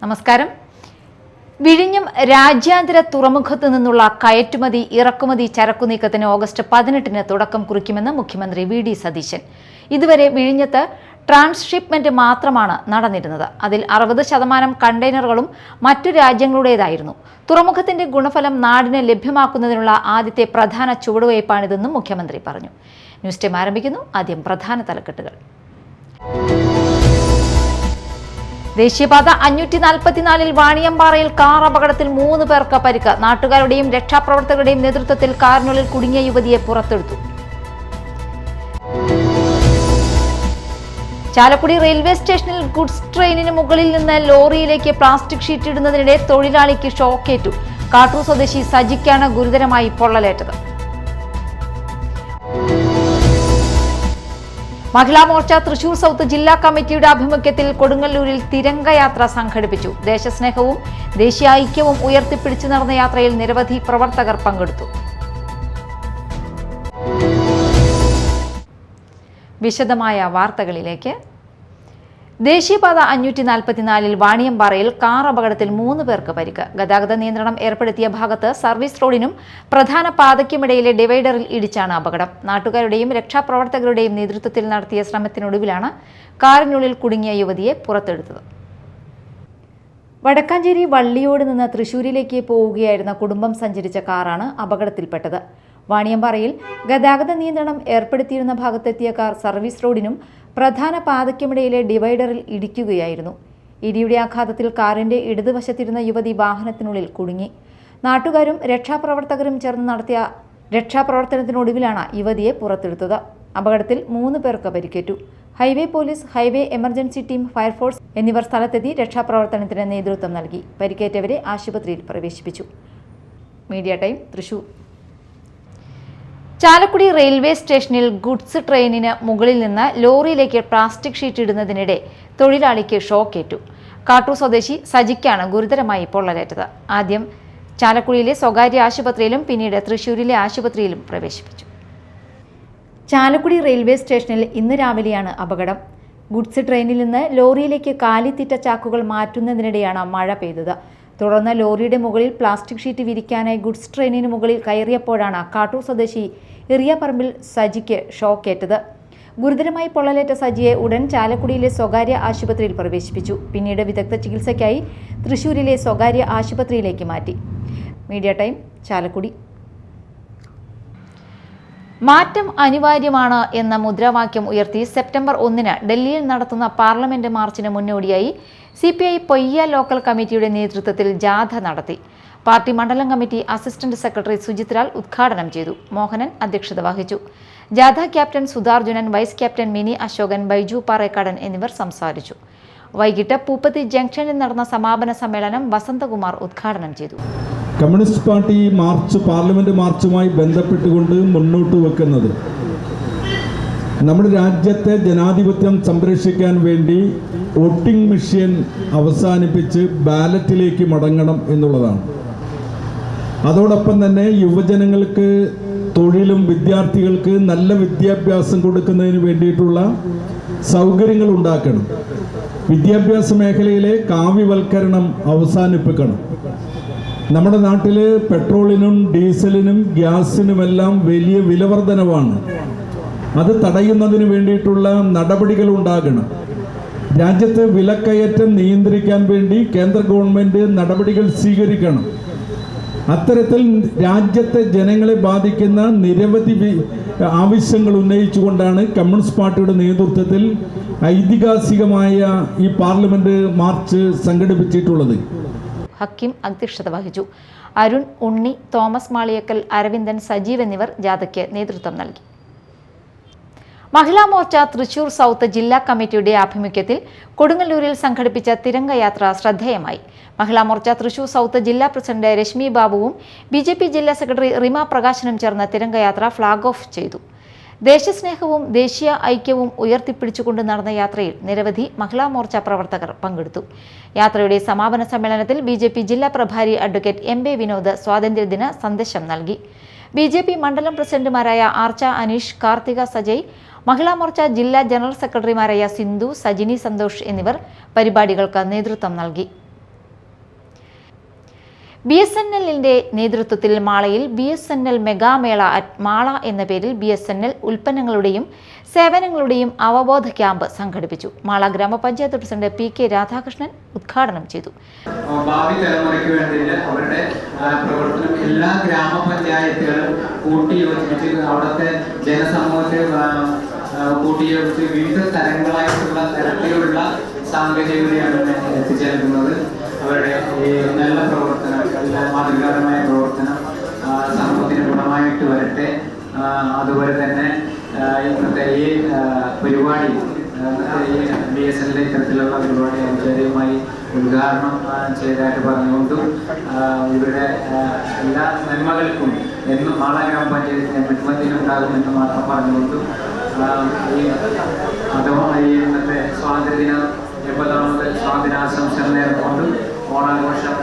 നമസ്കാരം. വിഴിഞ്ഞം രാജ്യാന്തര തുറമുഖത്തു നിന്നുള്ള കയറ്റുമതി ഇറക്കുമതി ചരക്കുനീക്കത്തിന് ഓഗസ്റ്റ് 18-ന് തുടക്കം കുറിക്കുമെന്ന് മുഖ്യമന്ത്രി വി.ഡി. സതീശൻ. ഇതുവരെ വിഴിഞ്ഞത്ത് ട്രാൻസ്ഷിപ്മെന്റ് മാത്രമാണ് നടന്നിരുന്നത്. അതിൽ 60% കണ്ടെയ്നറുകളും മറ്റു രാജ്യങ്ങളുടേതായിരുന്നു. തുറമുഖത്തിന്റെ ഗുണഫലം നാടിന് ലഭ്യമാക്കുന്നതിനുള്ള ആദ്യത്തെ പ്രധാന ചുവടുവയ്പ്പാണിതെന്നും മുഖ്യമന്ത്രി പറഞ്ഞു. ന്യൂസ് ടൈം ആരംഭിക്കുന്നു. ആദ്യം പ്രധാന തലക്കെട്ടുകൾ. ദേശീയപാത 544 വാണിയമ്പാറയിൽ കാർ അപകടത്തിൽ 3 പേർക്ക് പരിക്ക്. നാട്ടുകാരുടെയും രക്ഷാപ്രവർത്തകരുടെയും നേതൃത്വത്തിൽ കാറിനുള്ളിൽ കുടുങ്ങിയ യുവതിയെ പുറത്തെടുത്തു. ചാലക്കുടി റെയിൽവേ സ്റ്റേഷനിൽ ഗുഡ്സ് ട്രെയിനിന് മുകളിൽ നിന്ന് ലോറിയിലേക്ക് പ്ലാസ്റ്റിക് ഷീറ്റ് ഇടുന്നതിനിടെ തൊഴിലാളിക്ക് ഷോക്കേറ്റു. കാട്ടൂർ സ്വദേശി സജിക്കാണ് ഗുരുതരമായി പൊള്ളലേറ്റത്. മഹിളാ മോർച്ച തൃശൂർ സൗത്ത് ജില്ലാ കമ്മിറ്റിയുടെ ആഭിമുഖ്യത്തിൽ കൊടുങ്ങല്ലൂരിൽ തിരംഗയാത്ര സംഘടിപ്പിച്ചു. ദേശസ്നേഹവും ദേശീയ ഐക്യവും ഉയർത്തിപ്പിടിച്ചു നടന്ന യാത്രയിൽ നിരവധി പ്രവർത്തകർ പങ്കെടുത്തു. വിശദമായ വാർത്തകളിലേക്ക്. ദേശീയപാത 544 വാണിയമ്പാറയിൽ കാർ അപകടത്തിൽ 3 പേർക്ക് പരിക്ക്. ഗതാഗത നിയന്ത്രണം ഏർപ്പെടുത്തിയ ഭാഗത്ത് സർവീസ് റോഡിനും പ്രധാന പാതയ്ക്കുമിടയിലെ ഡിവൈഡറിൽ ഇടിച്ചാണ് അപകടം. നാട്ടുകാരുടെയും രക്ഷാപ്രവർത്തകരുടെയും നേതൃത്വത്തിൽ നടത്തിയ ശ്രമത്തിനൊടുവിലാണ് കാറിനുള്ളിൽ കുടുങ്ങിയ യുവതിയെ പുറത്തെടുത്തത്. വടക്കാഞ്ചേരി വള്ളിയോട് നിന്ന് തൃശൂരിലേക്ക് പോവുകയായിരുന്ന കുടുംബം സഞ്ചരിച്ച കാറാണ് അപകടത്തിൽപ്പെട്ടത്. വാണിയമ്പാറയിൽ ഗതാഗത നിയന്ത്രണം ഏർപ്പെടുത്തിയിരുന്ന ഭാഗത്തെത്തിയ കാർ സർവീസ് റോഡിനും പ്രധാന പാതയ്ക്കുമിടയിലെ ഡിവൈഡറിൽ ഇടിക്കുകയായിരുന്നു. ഇടിയുടെ ആഘാതത്തിൽ കാറിന്റെ ഇടതുവശത്തിരുന്ന യുവതി വാഹനത്തിനുള്ളിൽ കുടുങ്ങി. നാട്ടുകാരും രക്ഷാപ്രവർത്തകരും ചേർന്ന് നടത്തിയ രക്ഷാപ്രവർത്തനത്തിനൊടുവിലാണ് യുവതിയെ പുറത്തെടുത്തത്. അപകടത്തിൽ 3 പേർക്ക് പരിക്കേറ്റു. Highway police, highway emergency team, fire force എന്നിവർ സ്ഥലത്തെത്തി രക്ഷാപ്രവർത്തനത്തിന് നേതൃത്വം നൽകി. പരിക്കേറ്റവരെ ആശുപത്രിയിൽ പ്രവേശിപ്പിച്ചു. Media time Thrissur. Chalakudy railway സ്റ്റേഷനിൽ ഗുഡ്സ് ട്രെയിനിന് മുകളിൽ നിന്ന് ലോറിയിലേക്ക് പ്ലാസ്റ്റിക് ഷീറ്റ് ഇടുന്നതിനിടെ തൊഴിലാളിക്ക് ഷോക്കേറ്റു. കാട്ടൂർ സ്വദേശി സജിക്കാണ് ഗുരുതരമായി പൊള്ളലേറ്റത്. ആദ്യം ചാലക്കുടിയിലെ സ്വകാര്യ ആശുപത്രിയിലും പിന്നീട് തൃശൂരിലെ ആശുപത്രിയിലും പ്രവേശിപ്പിച്ചു. ചാലക്കുടി റെയിൽവേ സ്റ്റേഷനിൽ ഇന്ന് രാവിലെയാണ് അപകടം. ഗുഡ്സ് ട്രെയിനിൽ നിന്ന് ലോറിയിലേക്ക് കാലിത്തീറ്റ ചാക്കുകൾ മാറ്റുന്നതിനിടെയാണ് മഴ പെയ്തത്. തുടർന്ന് ലോറിയുടെ മുകളിൽ പ്ലാസ്റ്റിക് ഷീറ്റ് വിരിക്കാനായി ഗുഡ്സ് ട്രെയിനിന് മുകളിൽ കയറിയപ്പോഴാണ് കാട്ടൂർ സ്വദേശി ഇറിയാപ്പറമ്പിൽ സജിക്ക് ഷോക്കേറ്റത്. ഗുരുതരമായി പൊള്ളലേറ്റ സജിയെ ഉടൻ ചാലക്കുടിയിലെ സ്വകാര്യ ആശുപത്രിയിൽ പ്രവേശിപ്പിച്ചു. പിന്നീട് വിദഗ്ധ ചികിത്സയ്ക്കായി തൃശൂരിലെ സ്വകാര്യ ആശുപത്രിയിലേക്ക് മാറ്റി. Media time Chalakudy. മാറ്റം അനിവാര്യമാണ് എന്ന മുദ്രാവാക്യം ഉയർത്തി സെപ്റ്റംബർ 1-ന് ഡൽഹിയിൽ നടത്തുന്ന പാർലമെന്റ് മാർച്ചിന് മുന്നോടിയായി CPI പൊയ്യ ലോക്കൽ കമ്മിറ്റിയുടെ നേതൃത്വത്തിൽ ജാഥ നടത്തി. പാർട്ടി മണ്ഡലം committee assistant secretary Sujith Lal ഉദ്ഘാടനം ചെയ്തു. മോഹനൻ അധ്യക്ഷത വഹിച്ചു. ജാഥ captain Sudharjunan, vice captain Mini Ashokan, Baiju Parekkadan എന്നിവർ സംസാരിച്ചു. വൈകിട്ട് പൂപ്പത്തി ജംഗ്ഷനിൽ നടന്ന സമാപന സമ്മേളനം വസന്തകുമാർ ഉദ്ഘാടനം ചെയ്തു. കമ്മ്യൂണിസ്റ്റ് പാർട്ടി മാർച്ച് പാർലമെന്റ് മാർച്ചുമായി ബന്ധപ്പെട്ടുകൊണ്ട് മുന്നോട്ട് വെക്കുന്നത് നമ്മുടെ രാജ്യത്തെ ജനാധിപത്യം സംരക്ഷിക്കാൻ വേണ്ടി വോട്ടിംഗ് മെഷീൻ അവസാനിപ്പിച്ച് ബാലറ്റിലേക്ക് മടങ്ങണം എന്നുള്ളതാണ്. അതോടൊപ്പം തന്നെ യുവജനങ്ങൾക്ക് തൊഴിലും വിദ്യാർത്ഥികൾക്ക് നല്ല വിദ്യാഭ്യാസം കൊടുക്കുന്നതിന് വേണ്ടിയിട്ടുള്ള സൗകര്യങ്ങൾ ഉണ്ടാക്കണം. വിദ്യാഭ്യാസ മേഖലയിലെ കാവ്യവൽക്കരണം അവസാനിപ്പിക്കണം. നമ്മുടെ നാട്ടിൽ പെട്രോളിനും ഡീസലിനും ഗ്യാസിനുമെല്ലാം വലിയ വിലവർധനവാണ്. അത് തടയുന്നതിന് വേണ്ടിയിട്ടുള്ള നടപടികൾ ഉണ്ടാകണം. രാജ്യത്തെ വിലക്കയറ്റം നിയന്ത്രിക്കാൻ വേണ്ടി കേന്ദ്ര ഗവൺമെന്റ് നടപടികൾ സ്വീകരിക്കണം. അത്തരത്തിൽ രാജ്യത്തെ ജനങ്ങളെ ബാധിക്കുന്ന നിരവധി ആവശ്യങ്ങൾ ഉന്നയിച്ചുകൊണ്ടാണ് കമ്മ്യൂണിസ്റ്റ് പാർട്ടിയുടെ നേതൃത്വത്തിൽ ഐതിഹാസികമായ ഈ പാർലമെന്റ് മാർച്ച് സംഘടിപ്പിച്ചിട്ടുള്ളത്. ഹക്കീം അധ്യക്ഷത വഹിച്ചു. അരുൺ, ഉണ്ണി, തോമസ് മാളിയക്കൽ, അരവിന്ദൻ, സജീവ് എന്നിവർ ജാഥയ്ക്ക് നേതൃത്വം നൽകി. മഹിളാ മോർച്ച തൃശൂർ സൗത്ത് ജില്ലാ കമ്മിറ്റിയുടെ ആഭിമുഖ്യത്തിൽ കൊടുങ്ങല്ലൂരിൽ സംഘടിപ്പിച്ച തിരംഗയാത്ര ശ്രദ്ധേയമായി. മഹിളാ മോർച്ച തൃശൂർ സൗത്ത് ജില്ലാ പ്രസിഡന്റ് രശ്മി ബാബുവും BJP ജില്ലാ സെക്രട്ടറി റിമ പ്രകാശനും ചേർന്ന് തിരംഗയാത്ര ഫ്ളാഗ് ഓഫ് ചെയ്തു. ദേശസ്നേഹവും ദേശീയ ഐക്യവും ഉയർത്തിപ്പിടിച്ചുകൊണ്ട് നടന്ന യാത്രയിൽ നിരവധി മഹിളാ മോർച്ച പ്രവർത്തകർ പങ്കെടുത്തു. യാത്രയുടെ സമാപന സമ്മേളനത്തിൽ BJP ജില്ലാ പ്രഭാരി അഡ്വക്കേറ്റ് MB വിനോദ് സ്വാതന്ത്ര്യദിന സന്ദേശം നൽകി. BJP മണ്ഡലം പ്രസിഡന്റുമാരായ ആർച്ച അനീഷ്, കാർത്തിക സജയ്, മഹിളാ മോർച്ച ജില്ലാ ജനറൽ സെക്രട്ടറിമാരായ സിന്ധു, സജിനി സന്തോഷ് എന്നിവർ പരിപാടികൾക്ക് നേതൃത്വം നൽകി. BSNLിന്റെ നേതൃത്വത്തിൽ മാളയിൽ BSNL മെഗാമേള അറ്റ് മാള എന്ന പേരിൽ BSNL ഉൽപ്പന്നങ്ങളുടെയും സേവനങ്ങളുടെയും അവബോധ ക്യാമ്പ് സംഘടിപ്പിച്ചു. മാള ഗ്രാമപഞ്ചായത്ത് പ്രസിഡന്റ് PK രാധാകൃഷ്ണൻ ഉദ്ഘാടനം ചെയ്തു. ഭാവി തലമുറയ്ക്ക് വേണ്ടി അവരുടെ പ്രവർത്തനം എല്ലാ ഗ്രാമപഞ്ചായത്തുകളും കൂട്ടിയോജിപ്പിച്ച് അവിടുത്തെ ജനസമൂഹത്തെ കൂട്ടിയോജിച്ച് വിവിധ തരത്തിലുള്ള സാങ്കേതികതയാണ് എത്തിച്ചേർക്കുന്നത്. അവരുടെ ഈ നല്ല പ്രവർത്തനം, മാതൃകാപരമായ പ്രവർത്തനം സമൂഹത്തിന് ഗുണമായിട്ട് വരട്ടെ. അതുപോലെ തന്നെ ഇന്നത്തെ ഈ പരിപാടി, ഈ BSNL ഇത്തരത്തിലുള്ള പരിപാടി ഔപചാരികമായി ഉദ്ഘാടനം ചെയ്തതായിട്ട് പറഞ്ഞുകൊണ്ടും ഇവരുടെ എല്ലാ നന്മകൾക്കും എന്നും മാള ഗ്രാമപഞ്ചായത്തിന് മുൻപന്തിയിലുണ്ടാകുമെന്ന് മാത്രം പറഞ്ഞുകൊണ്ടും ഈ ഇന്നത്തെ സ്വാതന്ത്ര്യദിന 80ാമത് സ്വാതന്ത്ര്യാശംസകൾ നേർന്നുകൊണ്ടും ഓണാഘോഷം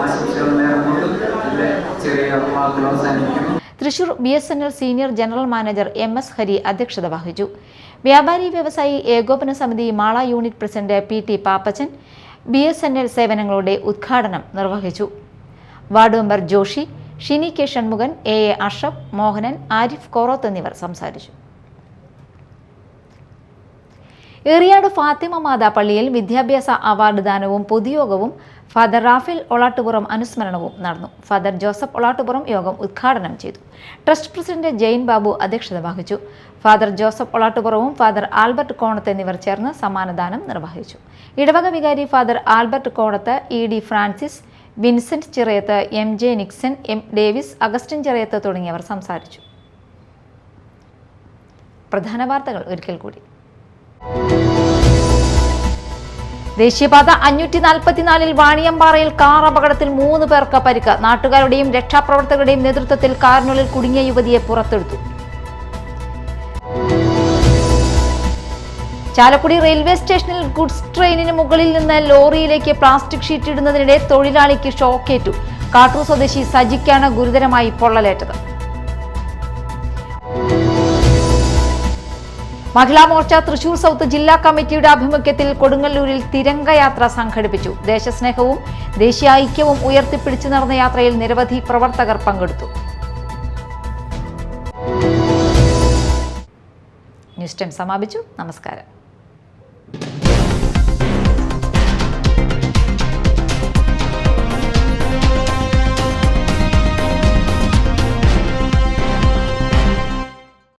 ആശംസകൾ നേർന്നുകൊണ്ടും എൻ്റെ ചെറിയ വാക്കുകൾ അവസാനിപ്പിക്കുന്നു. Thrissur BSNL senior general manager MS Hari അധ്യക്ഷത വഹിച്ചു. വ്യാപാരി വ്യവസായി ഏകോപന സമിതി Mala unit president PT Pappachan BSNL സേവനങ്ങളുടെ ഉദ്ഘാടനം നിർവഹിച്ചു. Ward member Joshi, Shini K Shanmukhan, AA Ashraf, Mohanan, Arif Koroth എന്നിവർ സംസാരിച്ചു. ഏറിയാട് ഫാത്തിമ മാതാ പള്ളിയിൽ വിദ്യാഭ്യാസ അവാർഡ് ദാനവും പൊതുയോഗവും ഫാദർ റാഫേൽ ഒളാട്ടുപുറം അനുസ്മരണവും നടന്നു. ഫാദർ ജോസഫ് ഒളാട്ടുപുറം യോഗം ഉദ്ഘാടനം ചെയ്തു. ട്രസ്റ്റ് പ്രസിഡന്റ് ജെയിൻ ബാബു അധ്യക്ഷത വഹിച്ചു. ഫാദർ ജോസഫ് ഒളാട്ടുപുറവും ഫാദർ ആൽബർട്ട് കോണത്ത് എന്നിവർ ചേർന്ന് സമ്മാനദാനം നിർവഹിച്ചു. ഇടവക വികാരി ഫാദർ ആൽബർട്ട് കോണത്ത്, ED Francis, Vincent Chirayath, MJ Nixon, M Davis, Augustine Chirayath തുടങ്ങിയവർ സംസാരിച്ചു. പ്രധാന വാർത്തകൾ ഒരിക്കൽ കൂടി. ദേശീയപാത 544 വാണിയമ്പാറയിൽ കാർ അപകടത്തിൽ 3 പേർക്ക് പരിക്ക്. നാട്ടുകാരുടെയും രക്ഷാപ്രവർത്തകരുടെയും നേതൃത്വത്തിൽ കാറിനുള്ളിൽ കുടുങ്ങിയ യുവതിയെ പുറത്തെടുത്തു. ചാലക്കുടി റെയിൽവേ സ്റ്റേഷനിൽ ഗുഡ്സ് ട്രെയിനിന് മുകളിൽ നിന്ന് ലോറിയിലേക്ക് പ്ലാസ്റ്റിക് ഷീറ്റ് ഇടുന്നതിനിടെ തൊഴിലാളിക്ക് ഷോക്കേറ്റു. കാട്ടൂർ സ്വദേശി സജിക്കാണ് ഗുരുതരമായി പൊള്ളലേറ്റത്. മഹിളാ മോർച്ച തൃശൂർ സൗത്ത് ജില്ലാ കമ്മിറ്റിയുടെ ആഭിമുഖ്യത്തിൽ കൊടുങ്ങല്ലൂരിൽ തിരംഗയാത്ര സംഘടിപ്പിച്ചു. ദേശസ്നേഹവും ദേശീയ ഐക്യവും ഉയർത്തിപ്പിടിച്ചു നടന്ന യാത്രയിൽ നിരവധി പ്രവർത്തകർ പങ്കെടുത്തു. ന്യൂസ് ടൈം സമാപിച്ചു. നമസ്കാരം.